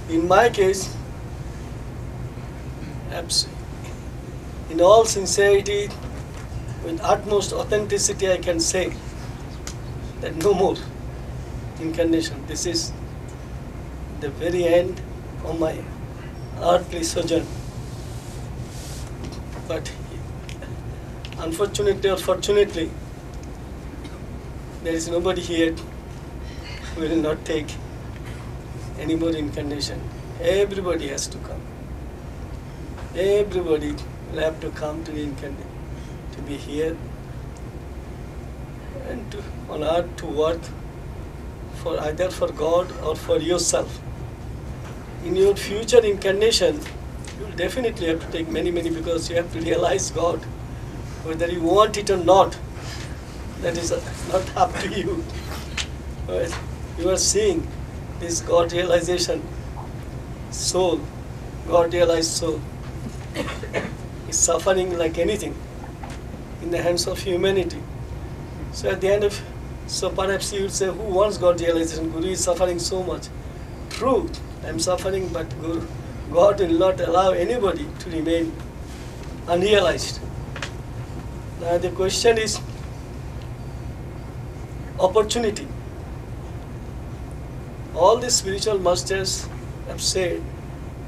In my case, in all sincerity, with utmost authenticity, I can say that no more incarnation. This is the very end of my earthly sojourn. But unfortunately or fortunately, there is nobody here who will not take any more incarnation. Everybody has to come. Everybody will have to come to incarnate, to be here and to, on earth, to work for either for God or for yourself. In your future incarnation, you will definitely have to take many, because you have to realize God, whether you want it or not. That is not up to you. But you are seeing this God-realization soul, God-realized soul, is suffering like anything in the hands of humanity. So at the end of, so perhaps you would say, who wants God-realization? Guru is suffering so much. True, I am suffering, but Guru, God will not allow anybody to remain unrealized. Now the question is opportunity. All the spiritual masters have said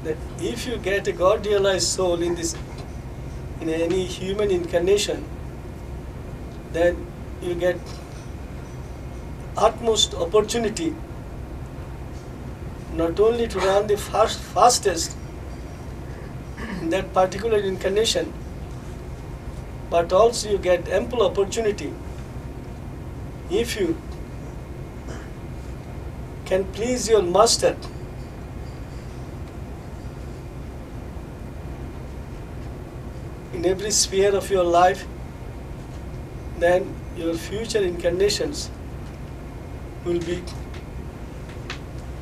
that if you get a God-realized soul in any human incarnation, then you get utmost opportunity not only to run the fastest in that particular incarnation, but also you get ample opportunity if you can please your master in every sphere of your life, then your future incarnations will be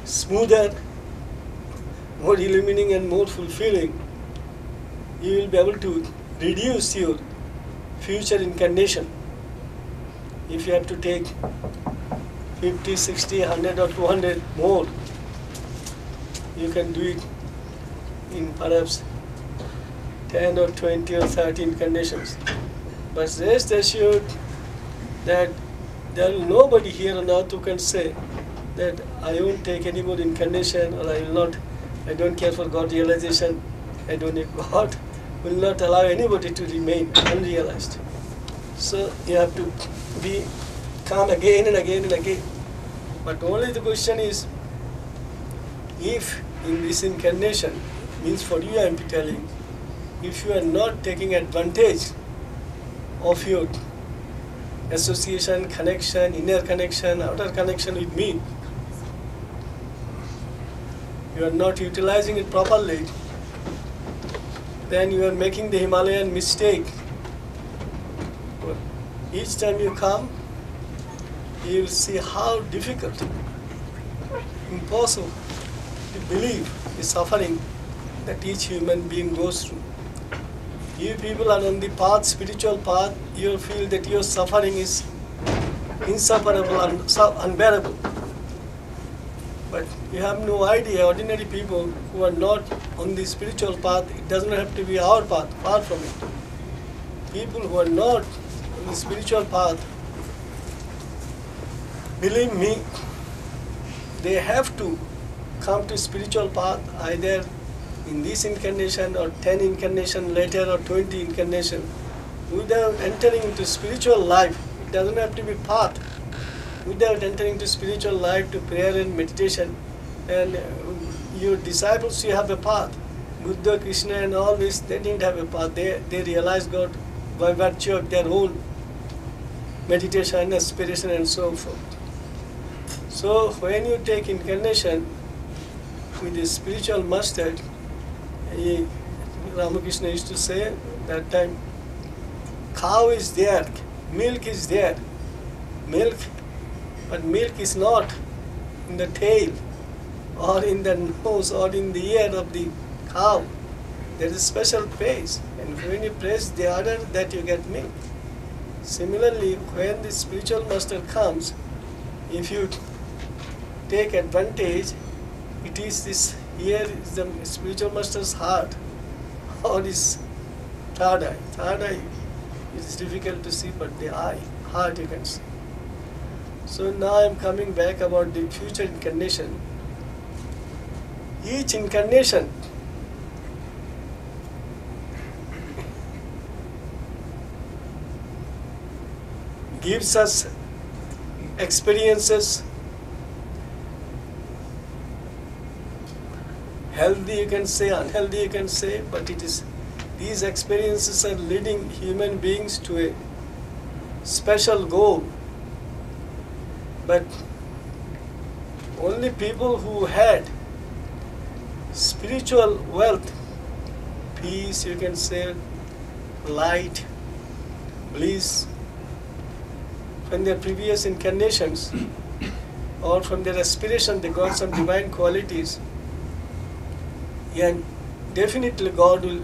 smoother, more illuminating and more fulfilling. You will be able to reduce your future incarnation. If you have to take 50, 60, 100 or 200 more, you can do it in perhaps 10 or 20 or 30 incarnations. But rest assured that there is nobody here on earth who can say that I won't take any more incarnation, or I don't care for God realization, I don't need God, will not allow anybody to remain unrealized. So you have to come again and again and again. But only the question is, if in this incarnation, means for you I am telling, if you are not taking advantage of your association, connection, inner connection, outer connection with me, you are not utilizing it properly, then you are making the Himalayan mistake. Each time you come, you will see how difficult, impossible to believe the suffering that each human being goes through. You people are on the path, spiritual path, you feel that your suffering is insufferable, unbearable. But you have no idea, ordinary people who are not on the spiritual path, it doesn't have to be our path, far from it. People who are not on the spiritual path, believe me, they have to come to spiritual path either in this incarnation or 10 incarnation later or 20 incarnation. Without entering into spiritual life, it doesn't have to be path. Without entering into spiritual life to prayer and meditation, and your disciples, you have a path. Buddha, Krishna and all this, they didn't have a path. They realized God by virtue of their own meditation, aspiration and so forth. So when you take incarnation with the spiritual master, Ramakrishna used to say that time, cow is there, milk is there, but milk is not in the tail or in the nose or in the ear of the cow. There is a special place, and when you press the udder, that you get milk. Similarly, when the spiritual master comes, if you take advantage, it is this Here is the spiritual master's heart or his third eye. Third eye is difficult to see, but the eye, heart you can see. So now I am coming back about the future incarnation. Each incarnation gives us experiences, healthy you can say, unhealthy you can say, but it is these experiences are leading human beings to a special goal. But only people who had spiritual wealth, peace you can say, light, bliss, from their previous incarnations or from their aspiration they got some divine qualities, and definitely God will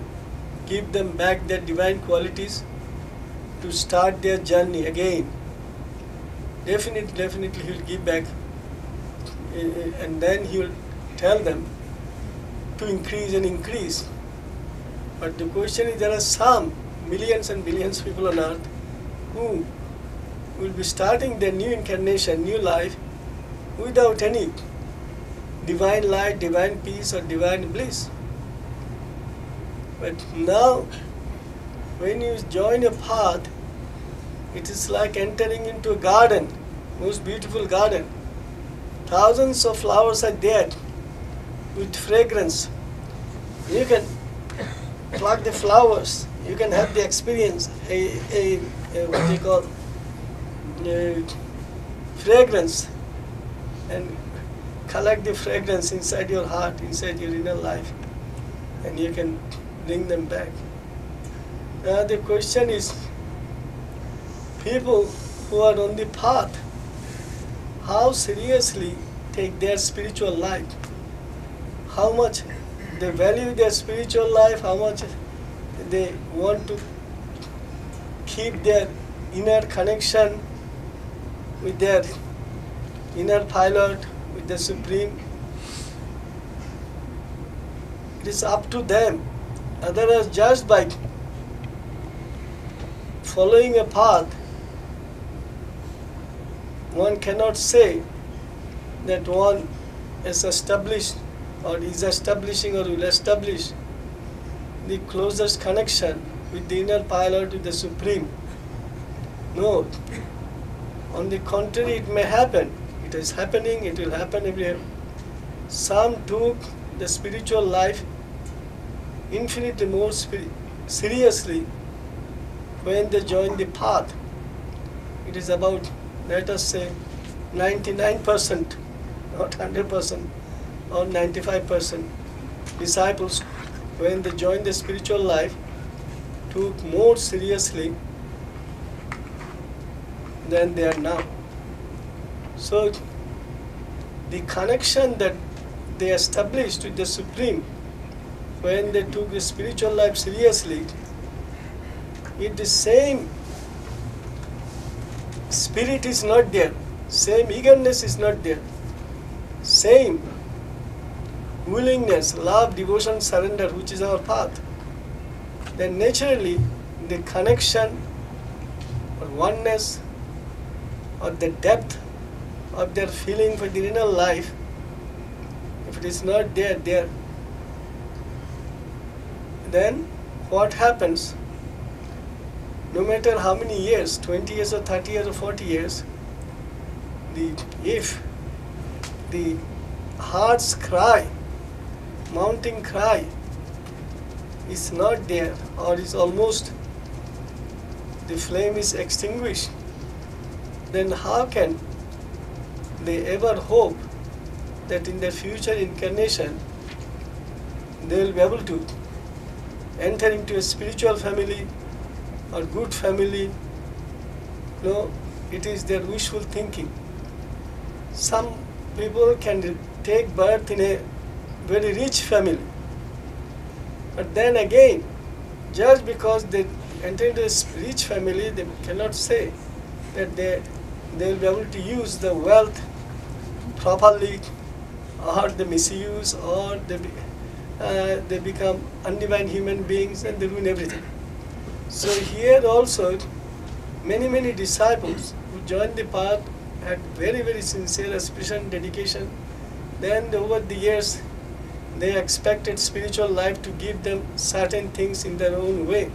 give them back their divine qualities to start their journey again. Definitely He will give back, and then He will tell them to increase and increase. But the question is, there are some millions and billions of people on earth who will be starting their new incarnation, new life, without any divine light, divine peace, or divine bliss. But now, when you join a path, it is like entering into a garden, most beautiful garden. Thousands of flowers are there with fragrance. You can pluck the flowers, you can have the experience, what they call fragrance, and collect the fragrance inside your heart, inside your inner life, and you can bring them back. Now the question is, people who are on the path, how seriously take their spiritual life, how much they value their spiritual life, how much they want to keep their inner connection with their inner pilot, with the Supreme. It is up to them. Otherwise, just by following a path, one cannot say that one is established or is establishing or will establish the closest connection with the inner pilot, with the Supreme. No. On the contrary, it may happen. It is happening, it will happen everywhere. Some took the spiritual life infinitely more seriously when they joined the path. It is about, let us say, 99%, not 100%, or 95% disciples, when they joined the spiritual life, took more seriously than they are now. So the connection that they established with the Supreme when they took the spiritual life seriously, if the same spirit is not there, same eagerness is not there, same willingness, love, devotion, surrender, which is our path, then naturally the connection or oneness or the depth of their feeling for the inner life, if it is not there, then what happens? No matter how many years, 20 years or 30 years or 40 years, if the heart's cry, mounting cry, is not there, or is almost, the flame is extinguished, then how can they ever hope that in their future incarnation they will be able to enter into a spiritual family or good family? No, it is their wishful thinking. Some people can take birth in a very rich family, but then again, just because they enter into a rich family, they cannot say that they will be able to use the wealth properly, or they misuse, or they become undivine human beings and they ruin everything. So here also, many disciples who joined the path had very sincere aspiration, dedication. Then over the years, they expected spiritual life to give them certain things in their own way.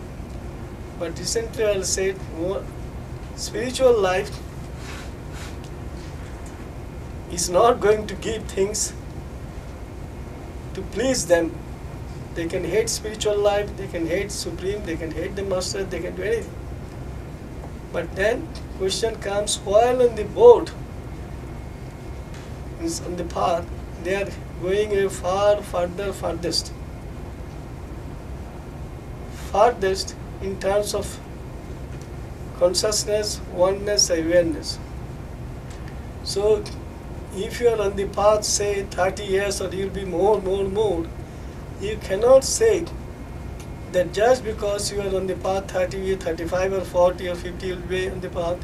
But recently I said, spiritual life is not going to give things to please them. They can hate spiritual life, they can hate Supreme, they can hate the Master, they can do anything. But then question comes, while on the boat, on the path, they are going a farthest in terms of consciousness, oneness, awareness. So if you are on the path, say 30 years, or you'll be more, you cannot say that just because you are on the path 30, 35 or 40 or 50 you'll be on the path,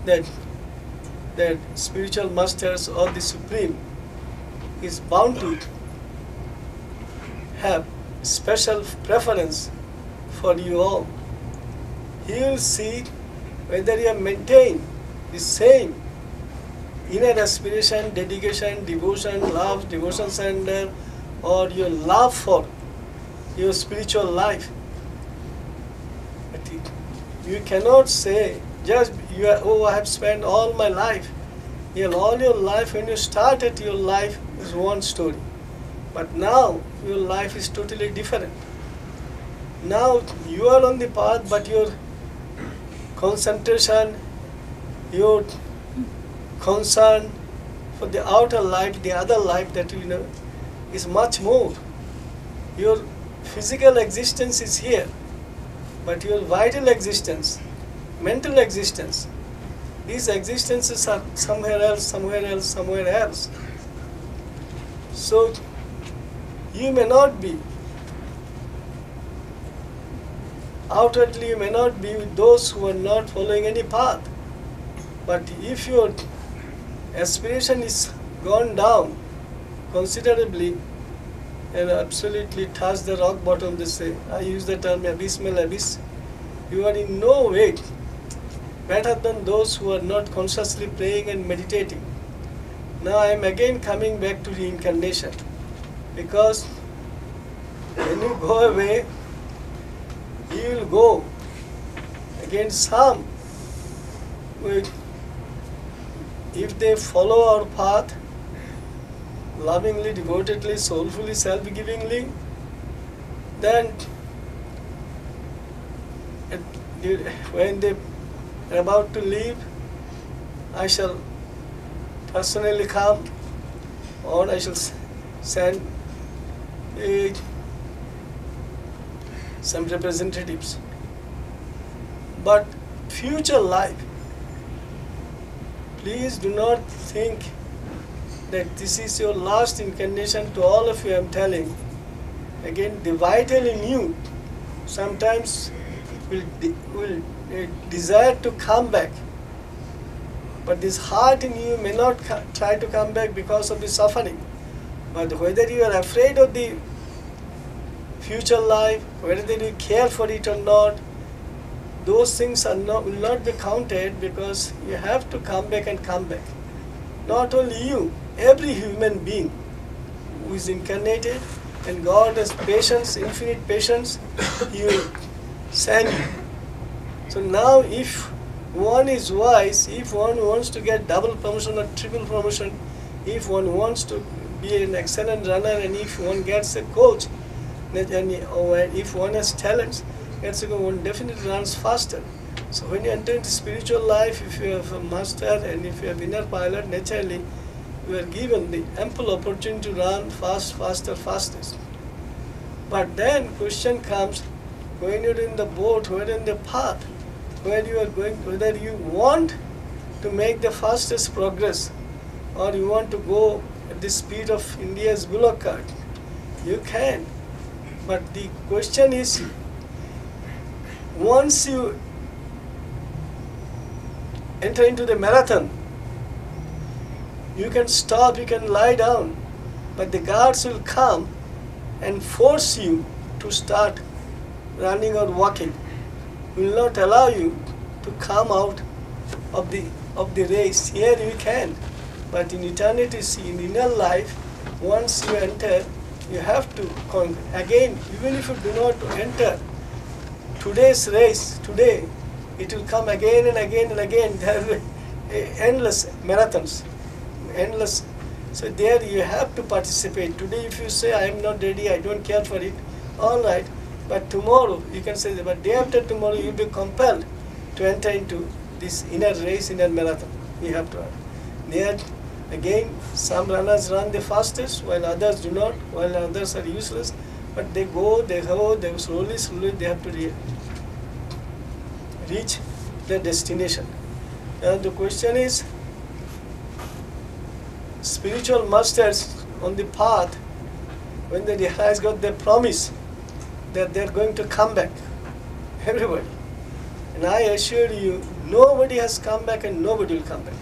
that spiritual masters or the Supreme is bound to have special preference for you all. He will see whether you have maintained the same inner aspiration, dedication, devotion, love, devotion, surrender, or your love for your spiritual life. But you cannot say, just I have spent all my life. All your life, when you started your life, is one story. But now your life is totally different. Now you are on the path, but your concentration, your concern for the outer life, the other life that you know, is much more. Your physical existence is here, but your vital existence, mental existence, these existences are somewhere else. So you may not be, outwardly you may not be with those who are not following any path. But if your aspiration is gone down considerably and absolutely touch the rock bottom, they say, I use the term abysmal abyss, you are in no way better than those who are not consciously praying and meditating. Now I am again coming back to reincarnation, because when you go away, you will go against some. If they follow our path lovingly, devotedly, soulfully, self-givingly, then when they are about to leave, I shall personally come, or I shall send some representatives. But future life, please do not think that this is your last incarnation. To all of you I am telling, again, the vital in you sometimes will desire to come back. But this heart in you may not try to come back because of the suffering. But whether you are afraid of the future life, whether you care for it or not, those things will not be counted, because you have to come back and come back. Not only you, every human being who is incarnated, and God has patience, infinite patience, He will send you. So now if one is wise, if one wants to get double promotion or triple promotion, if one wants to be an excellent runner, and if one gets a coach, and if one has talents, one definitely runs faster. So when you enter into spiritual life, if you have a master and if you have inner pilot, naturally you are given the ample opportunity to run fastest. But then question comes, when you're in the boat, when you're in the path, where you are going, whether you want to make the fastest progress, or you want to go at the speed of India's bullock cart, you can. But the question is, once you enter into the marathon, you can stop, you can lie down, But the gods will come and force you to start running or walking. Will not allow you to come out of the race. Here you can, but in eternity, in inner life, once you enter, you have to conquer. Again, even if you do not enter today's race, today, it will come again and again and again. There will be endless marathons, endless. So there you have to participate. Today if you say, I am not ready, I don't care for it, all right. But tomorrow, you can say that, but day after tomorrow, you will be compelled to enter into this inner race, inner marathon. You have to run. There, again, some runners run the fastest, while others do not, while others are useless. But they go, they slowly, they have to reach their destination. Now the question is, spiritual masters on the path, when they realize God, they promise that they're going to come back. Everybody. And I assure you, nobody has come back and nobody will come back.